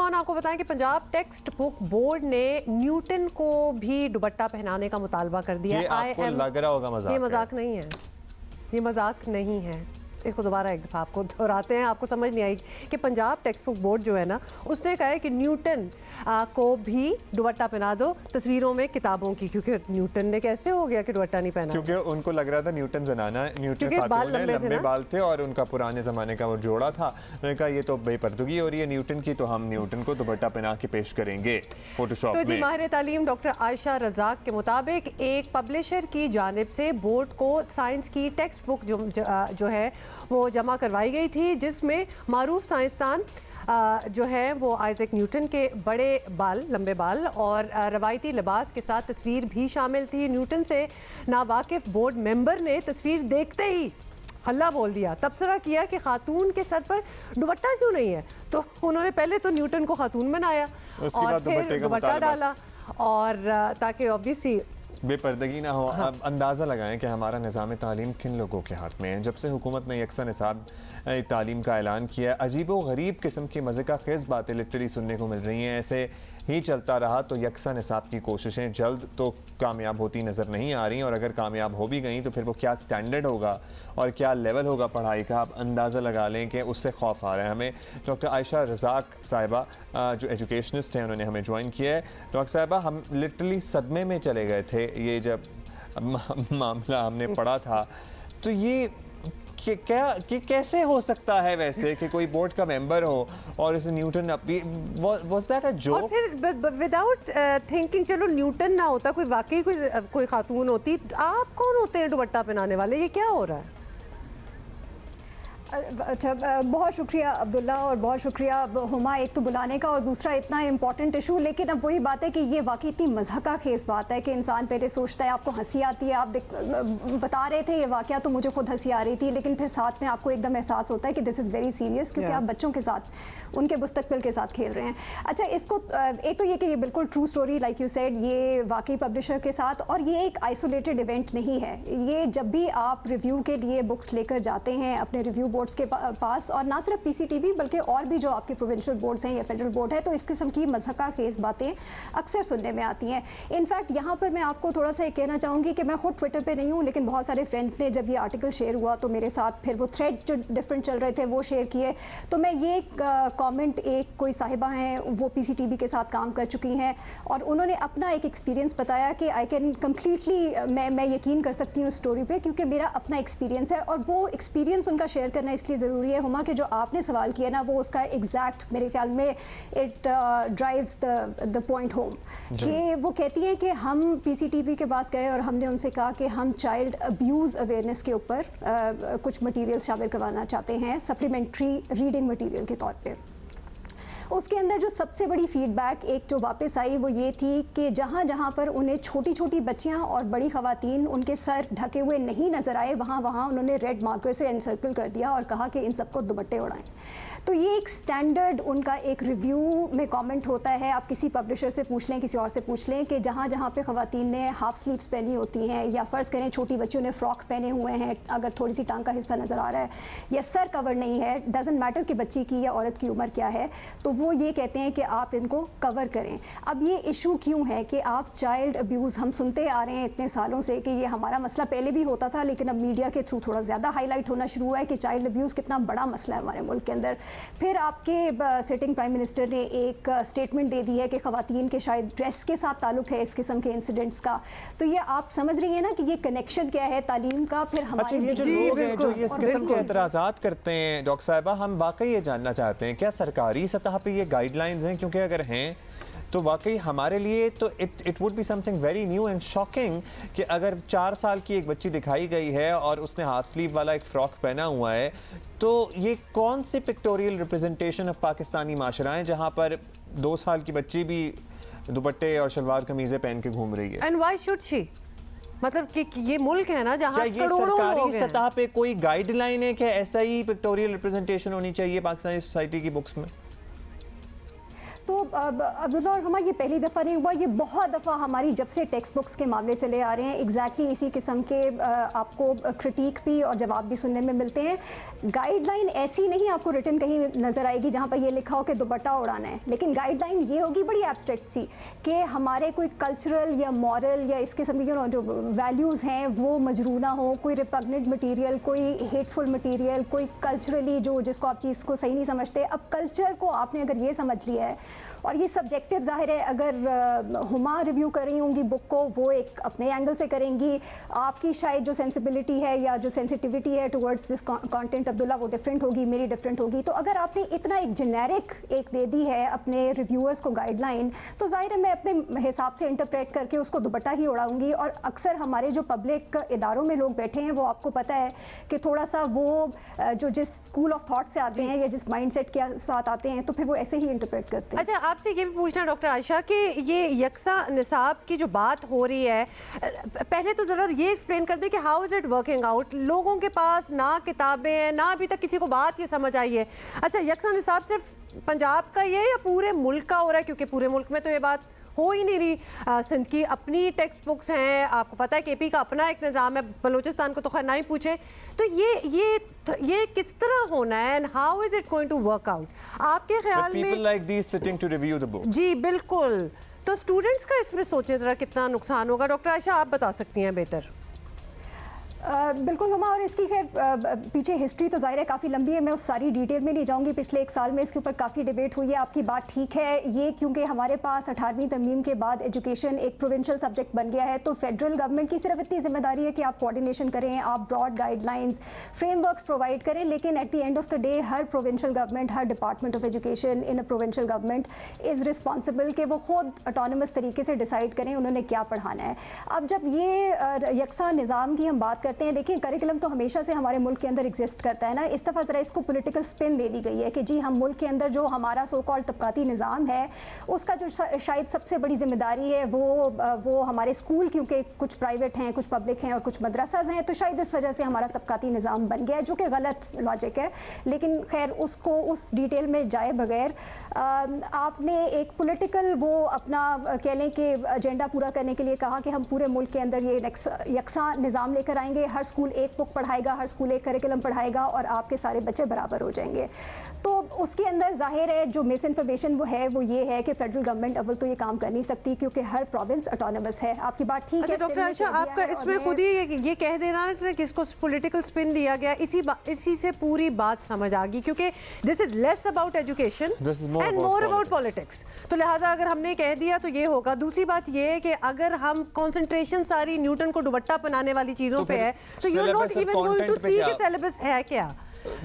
खान, आपको बताएं कि पंजाब टेक्स्ट बुक बोर्ड ने न्यूटन को भी दुपट्टा पहनाने का मुतालबा कर दिया। ये आपको लग रहा होगा मजाक, ये मजाक नहीं है, ये मजाक नहीं है। इसको दोबारा एक दफ़ा आपको दोहराते हैं, आपको समझ नहीं आई कि पंजाब टेक्स्ट बुक बोर्ड जो है ना, उसने कहा है कि न्यूटन को भी दुपट्टा पहना दो तस्वीरों में किताबों की, क्योंकि न्यूटन ने कैसे हो गया कि दुपट्टा नहीं पहना, क्योंकि उनको लग रहा था न्यूटन जनाना है, न्यूटन खातून है, लंबे बाल थे और उनका पुराने ज़माने का वो जोड़ा था। उन्होंने कहा ये तो बेपर्दगी हो रही है न्यूटन की, तो हम न्यूटन को दुपट्टा पहना के पेश करेंगे फोटोशॉप में। तो जी माहिर तालीम डॉक्टर आयशा रज़ाक के मुताबिक एक पब्लिशर की जानिब से बोर्ड को साइंस की टेक्स्ट बुक जो है वो जमा करवाई गई थी, जिसमें मारूफ साइंसदान जो है वो आइजैक न्यूटन के बड़े बाल, लंबे बाल और रवायती लिबास के साथ तस्वीर भी शामिल थी। न्यूटन से नावाकिफ बोर्ड मेंबर ने तस्वीर देखते ही हल्ला बोल दिया, तबसरा किया कि खातून के सर पर दुपट्टा क्यों नहीं है। तो उन्होंने पहले तो न्यूटन को खातून बनाया और फिर दुपट्टा डाला, और ताकि ऑब्वियसली बेपर्दगी ना हो। अब अंदाज़ा लगाएं कि हमारा निज़ाम तालीम किन लोगों के हाथ में है। जब से हुकूमत ने यकसा निसाब तालीम का ऐलान किया, अजीब व गरीब किस्म की मज़े का खेज़ बातें लिटरली सुनने को मिल रही हैं। ऐसे ही चलता रहा तो यकसा निसाब की कोशिशें जल्द तो कामयाब होती नज़र नहीं आ रही, और अगर कामयाब हो भी गई तो फिर वो क्या स्टैंडर्ड होगा और क्या लेवल होगा पढ़ाई का, आप अंदाज़ा लगा लें कि उससे खौफ आ रहा है हमें। डॉक्टर आयशा रज़ाक साहिबा जो एजुकेशनिस्ट हैं, उन्होंने हमें ज्वाइन किया है। डॉक्टर साहिबा, हम लिटरली सदमे में चले गए थे ये जब मामला हमने पढ़ा था, तो ये कैसे हो सकता है वैसे कि कोई बोर्ड का मेंबर हो और इस Newton was that a joke? और फिर विदाउट थिंकिंग, चलो न्यूटन ना होता, कोई वाकई कोई खातून होती, आप कौन होते हैं दुपट्टा पहनाने वाले? ये क्या हो रहा है? अच्छा, बहुत शुक्रिया अब्दुल्ला और बहुत शुक्रिया हुमा, एक तो बुलाने का और दूसरा इतना इम्पॉर्टेंट इशू। लेकिन अब वही बात है कि ये वाकई इतनी मज़ाका खेज़ बात है कि इंसान पहले सोचता है, आपको हंसी आती है, आप बता रहे थे ये वाक़या तो मुझे खुद हंसी आ रही थी, लेकिन फिर साथ में आपको एकदम एहसास होता है कि दिस इज़ वेरी सीरियस, क्योंकि आप बच्चों के साथ, उनके मुस्तकबिल के साथ खेल रहे हैं। अच्छा, इसको एक तो ये कि ये बिल्कुल true story like you said, ये वाकई पब्लिशर के साथ, और ये एक आइसोलेटेड इवेंट नहीं है। ये जब भी आप रिव्यू के लिए बुक्स लेकर जाते हैं अपने रिव्यू बोर्ड्स के पास, और ना सिर्फ पीसीटीबी बल्कि और भी जो आपके प्रोविंशियल बोर्ड्स हैं या फेडरल बोर्ड है, तो इस किस्म की मज़ाका खेज़ बातें अक्सर सुनने में आती हैं। इनफैक्ट यहाँ पर मैं आपको थोड़ा सा ये कहना चाहूँगी कि मैं खुद ट्विटर पे नहीं हूँ, लेकिन बहुत सारे फ्रेंड्स ने जब ये आर्टिकल शेयर हुआ तो मेरे साथ फिर वो थ्रेड्स जो डिफरेंट चल रहे थे वो शेयर किए। तो मैं ये कॉमेंट, एक कोई साहिबा हैं वो पीसीटीबी के साथ काम कर चुकी हैं और उन्होंने अपना एक एक्सपीरियंस बताया कि आई कैन कम्प्लीटली मैं यकीन कर सकती हूँ उस स्टोरी पे, क्योंकि मेरा अपना एक्सपीरियंस है। और वो एक्सपीरियंस उनका शेयर करना इसलिए ज़रूरी है हुमा कि जो आपने सवाल किया ना, वो उसका एग्जैक्ट मेरे ख्याल में it drives the point home, कि वो कहती हैं कि हम पीसीटीबी के पास गए और हमने उनसे कहा कि हम चाइल्ड अब्यूज़ अवेयरनेस के ऊपर कुछ मटीरियल शामिल करवाना चाहते हैं सप्लीमेंट्री रीडिंग मटीरियल के तौर पे। उसके अंदर जो सबसे बड़ी फीडबैक एक जो वापस आई वो ये थी कि जहाँ जहाँ पर उन्हें छोटी छोटी बच्चियाँ और बड़ी ख़वातीन उनके सर ढके हुए नहीं नज़र आए, वहाँ वहाँ उन्होंने रेड मार्कर से एनसर्कल कर दिया और कहा कि इन सबको दुपट्टे उड़ाएं। तो ये एक स्टैंडर्ड उनका एक रिव्यू में कमेंट होता है। आप किसी पब्लिशर से पूछ लें, किसी और से पूछ लें कि जहाँ जहाँ पे ख़वातीन ने हाफ स्लीव्स पहनी होती हैं, या फ़र्ज़ करें छोटी बच्चियों ने फ़्रॉक पहने हुए हैं, अगर थोड़ी सी टांग का हिस्सा नज़र आ रहा है या सर कवर नहीं है, डज़न्ट मैटर कि बच्ची की या औरत की उम्र क्या है, तो वो ये कहते हैं कि आप इनको कवर करें। अब ये इशू क्यों है कि आप चाइल्ड अब्यूज़, हम सुनते आ रहे हैं इतने सालों से कि ये हमारा मसला पहले भी होता था, लेकिन अब मीडिया के थ्रू थोड़ा ज़्यादा हाईलाइट होना शुरू हुआ है कि चाइल्ड अब्यूज़ कितना बड़ा मसला है हमारे मुल्क के अंदर। फिर आपके सिटिंग प्राइम मिनिस्टर ने एक स्टेटमेंट दे दी है कि ख़वातीन के शायद ड्रेस के साथ ताल्लुक है इस किस्म के इंसिडेंट्स का। तो ये आप समझ रही हैं ना कि ये कनेक्शन क्या है तालीम का। फिर हमारे ये जो लोग हैं जो इस किस्म के एतराज़ात करते हैं, डॉक्टर साहिबा, हम वाकई ये जानना चाहते हैं क्या सरकारी सतह पे ये गाइडलाइंस हैं? क्योंकि अगर हैं तो वाकई हमारे लिए तो it would be something very new and shocking कि अगर 4 साल की एक बच्ची दिखाई गई है और उसने हाफ स्लीव वाला एक फ़्रॉक पहना हुआ है, तो ये कौन सी पिक्टोरियल रिप्रेजेंटेशन ऑफ पाकिस्तानी माशरा है जहाँ पर 2 साल की बच्ची भी दुपट्टे और शलवार कमीज़ें पहन के घूम रही है? And why should she? मतलब कि ये मुल्क है ना जहाँ करोड़ों लोग हैं। सरकारी सतह पे कोई गाइडलाइन है कि ऐसा ही पिक्टोरियल रिप्रेजेंटेशन होनी चाहिए पाकिस्तानी सोसाइटी की बुक्स में? तो अब्दुल्ला और हुमा, ये पहली दफ़ा नहीं हुआ, ये बहुत दफ़ा हमारी जब से टेक्स्ट बुक्स के मामले चले आ रहे हैं एग्जैक्टली इसी किस्म के आपको क्रिटिक भी और जवाब भी सुनने में मिलते हैं। गाइडलाइन ऐसी नहीं आपको रिटन कहीं नज़र आएगी जहाँ पर ये लिखा हो कि दुपट्टा उड़ाना है, लेकिन गाइडलाइन ये होगी बड़ी एब्स्ट्रैक्ट सी कि हमारे कोई कल्चरल या मॉरल या इस किस्म के जो वैल्यूज़ हैं वो मजरू ना हो, कोई रिपग्नेंट मटीरियल, कोई हेटफुल मटीरियल, कोई कल्चरली जो जिसको आप चीज़ को सही नहीं समझते। अब कल्चर को आपने अगर ये समझ लिया है, और ये सब्जेक्टिव ज़ाहिर है, अगर हुमा रिव्यू कर रही होंगी बुक को वो एक अपने एंगल से करेंगी, आपकी शायद जो सेंसिबिलिटी है या जो सेंसिटिविटी है टुवर्ड्स दिस कंटेंट अब्दुल्ला वो डिफरेंट होगी, मेरी डिफरेंट होगी। तो अगर आपने इतना एक जेनेरिक एक दे दी है अपने रिव्यूअर्स को गाइडलाइन, तो ज़ाहिर है मैं अपने हिसाब से इंटरप्रेट करके उसको दुपट्टा ही उड़ाऊंगी। और अक्सर हमारे जो पब्लिक इदारों में लोग बैठे हैं वो आपको पता है कि थोड़ा सा वो जो जिस स्कूल ऑफ थॉट से आते हैं या जिस माइंडसेट के साथ आते हैं तो फिर वो ऐसे ही इंटरप्रेट करते हैं। अच्छा, आपसे ये भी पूछना डॉक्टर आयशा कि ये यकसा निसाब की जो बात हो रही है, पहले तो ज़रा ये एक्सप्लेन कर दें कि how is it working out. लोगों के पास ना किताबें हैं, ना अभी तक किसी को बात ये समझ आई है। अच्छा, यकसा निसाब सिर्फ पंजाब का ये या पूरे मुल्क का हो रहा है? क्योंकि पूरे मुल्क में तो ये बात हो ही नहीं रही। सिंध की अपनी टेक्स्ट बुक्स हैं, आपको पता है केपी का अपना एक निज़ाम है, बलूचिस्तान को तो खैर ना ही पूछें। तो ये किस तरह होना है and how is it going to work out आपके ख्याल में? People like these sitting to review the book. जी बिल्कुल, तो स्टूडेंट्स का इसमें सोचें ज़रा कितना नुकसान होगा। डॉक्टर आयशा आप बता सकती हैं बेटर। बिल्कुल हुमा, और इसकी खैर पीछे हिस्ट्री तो ज़ाहिर है काफ़ी लंबी है, मैं उस सारी डिटेल में नहीं जाऊंगी। पिछले एक साल में इसके ऊपर काफ़ी डिबेट हुई है, आपकी बात ठीक है। ये क्योंकि हमारे पास 18वीं तरमीम के बाद एजुकेशन एक प्रोविंशियल सब्जेक्ट बन गया है, तो फेडरल गवर्नमेंट की सिर्फ इतनी जिम्मेदारी है कि आप कोऑर्डिनेशन करें, आप ब्रॉड गाइडलाइंस फ्रेमवर्क्स प्रोवाइड करें, लेकिन at the end of the day her provincial government, her department of education in a provincial government is responsible कि वो खुद ऑटोनमस तरीके से डिसाइड करें उन्होंने क्या पढ़ाना है। अब जब ये यकसा निज़ाम की हम बात करते हैं, देखिए करिकुलम तो हमेशा से हमारे मुल्क के अंदर एग्जिस्ट करता है ना, इस दफ़ा ज़रा इसको पॉलिटिकल स्पिन दे दी गई है कि जी हम मुल्क के अंदर जो हमारा सो कॉल्ड तबकाती निज़ाम है उसका जो शायद सबसे बड़ी जिम्मेदारी है वो हमारे स्कूल, क्योंकि कुछ प्राइवेट हैं, कुछ पब्लिक हैं और कुछ मदरसाज हैं, तो शायद इस वजह से हमारा तबकाती निज़ाम बन गया है, जो कि गलत लॉजिक है। लेकिन खैर उसको उस डिटेल में जाए बगैर आपने एक पॉलिटिकल वो अपना कह लें कि एजेंडा पूरा करने के लिए कहा कि हम पूरे मुल्क के अंदर ये यकसा निज़ाम लेकर आएंगे, हर स्कूल एक बुक पढ़ाएगा, हर स्कूल एक करिकुलम पढ़ाएगा और आपके सारे बच्चे बराबर हो जाएंगे। तो उसके अंदर जाहिर है जो मिस इन्फॉर्मेशन वो ये है कि फेडरल गवर्नमेंट अव्वल तो ये काम कर नहीं सकती क्योंकि हर प्रोविंस ऑटोनमस है। आपकी बात ठीक है डॉक्टर आयशा, आपका इसमें खुद ही ये कह देना कि इसको पॉलिटिकल स्पिन दिया गया, इसी से पूरी बात समझ आ गई, क्योंकि this is less about education and more about politics. तो लिहाजा अगर हमने कह दिया तो ये होगा। दूसरी बात ये है कि अगर हम कंसंट्रेशन सारी न्यूटन को दुपट्टा पहनाने वाली चीजों पे है तो you are not even going to see कि सिलेबस है क्या,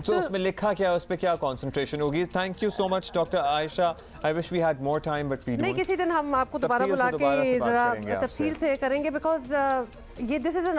तो उसमें लिखा क्या, उस पे क्या कंसंट्रेशन होगी। Thank you so much doctor Ayesha. I wish we had more time but we don't. नहीं, किसी दिन हम आपको दोबारा बुला के जरा तफसील से करेंगे, बिकॉज ये दिस इज एन